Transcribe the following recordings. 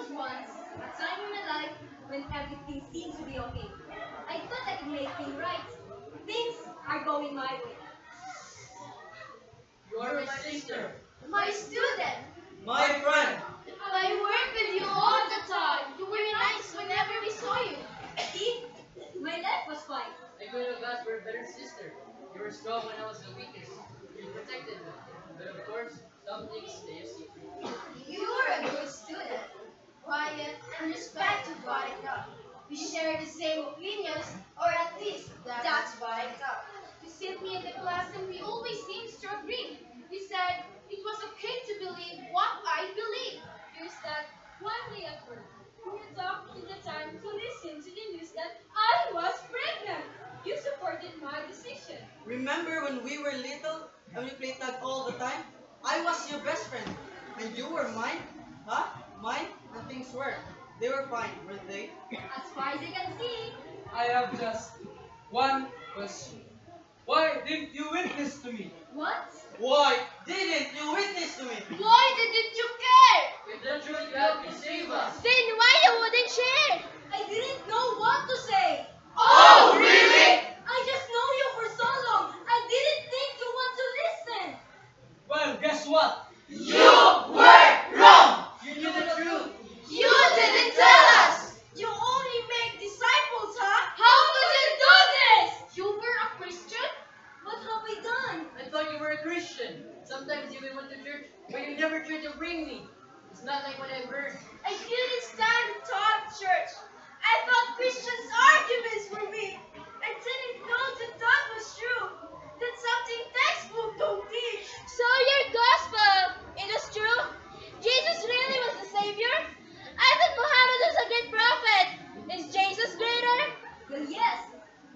was once a time in my life when everything seemed to be okay. I thought I could make things right. Things are going my way. You're my sister. My student, My friend. I worked with you all the time. You were nice whenever we saw you. See, my life was fine. I could have asked for a better sister. You were strong when I was the weakest. You protected me. But of course, some things stay a secret. You were a good student, quiet and respectful what I thought. We share the same opinions, or at least that's what I thought. You sit me in the class and we always seemed to agree. You said it was okay to believe what I believe. You said one day at work, you talked in the time to listen to the news that I was pregnant. You supported my decision. Remember when we were little and we played tag all the time? I was your best friend. And you were mine? Huh? Mine? And things were. They were fine, weren't they? As far as I can see, I have just one question. Why didn't you witness to me? what? Why didn't you witness to me? Why didn't you care? With the truth, you have to save us. Then why you wouldn't share? I didn't know what to say. Oh, really? I just know you for so long. I didn't think you want to listen. Well, guess what? You were wrong! You knew the truth. You didn't tell us. You only make disciples, huh? How could you do this? You were a Christian? What have I done? I thought you were a Christian. Sometimes you even went to church, but you never tried to bring me. It's not like when I heard. I couldn't stand taught church. I thought Christians' arguments were weak. I didn't know that was true. That's something textbook don't teach. So your gospel, it is true? Jesus really was the Savior? I thought Muhammad was a great prophet. Is Jesus greater? Well, yes.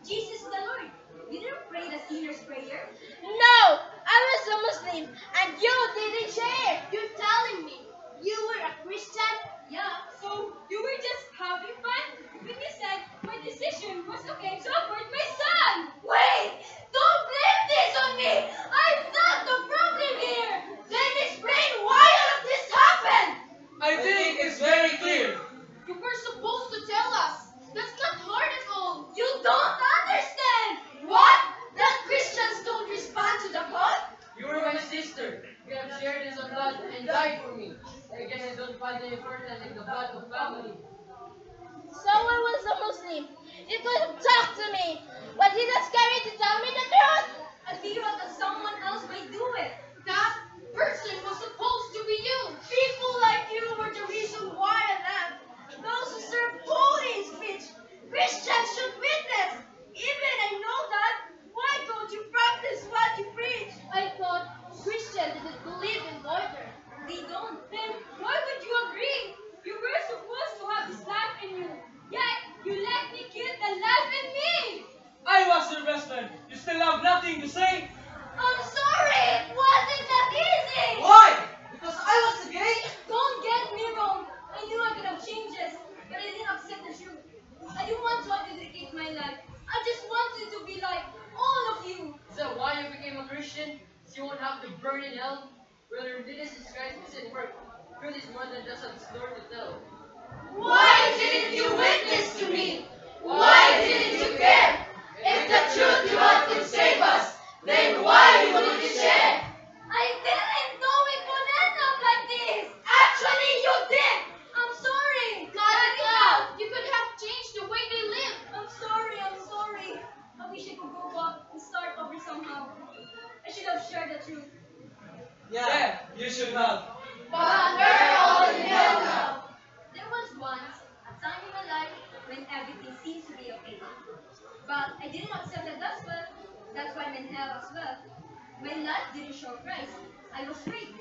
Jesus is the Lord. You didn't pray the sinner's prayer? No, I was a Muslim and you didn't share. You're telling me you were a Christian? Yeah, so you were just having fun when you said my decision was okay to abort my son. Wait, don't blame this on me. I'm not the problem here. Then explain why all of this happened. I think it's very clear. You were supposed to tell us. That's not hard at all. You don't understand. What? That Christians don't respond to the call? You were my sister. You have shared this blood and died for me. I guess I don't find the importance in the blood of family. So I was a Muslim. You could have talked to me. Was it not scary to tell me the truth? I feel that someone else might do it. That person was supposed to be you. People like you were the reason why I left. Those who serve holy speech. Christians should witness. Even I know that. Why don't you practice what you preach? I thought Christians didn't believe in order. They don't. Then why would you agree? You were supposed to have this life in you. Yet you let me kill the life in me. I was your best friend. You still have nothing to say? I'm sorry. It wasn't that easy. Why? Because I was gay? Don't get me wrong. I knew I could have changed this, but I didn't accept the truth. I didn't want to dedicate my life. I just wanted to be like all of you. Is that why you became a Christian? So you won't have to burn in hell? Brother, this is Christ doesn't work. Truth is more than just a story to tell. Why didn't you witness to me? Why didn't you care? If the truth you want could save us, then why wouldn't you share? I didn't know it would end up like this. Actually, you did. I'm sorry. Cut it out. You could have changed the way they live. I'm sorry. I'm sorry. I wish I could go back and start over somehow. I should have shared the truth. Yeah, you should have. But we're all in hell now. There was once a time in my life when everything seemed to be okay. But I didn't accept the gospel. That's why I'm in hell as well. My life didn't show Christ. I was free.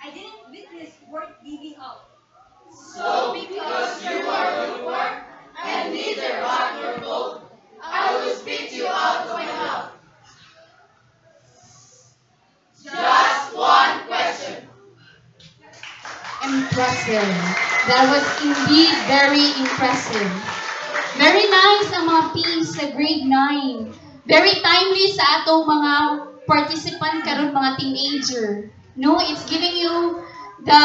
I didn't witness worth giving up. So because you are lukewarm and neither hot nor cold, I will spit you out of my mouth. Just one question. Impressive. That was indeed very impressive. Very nice ang mga P's sa grade 9. Very timely sa atong mga participant karon mga teenager. No, it's giving you the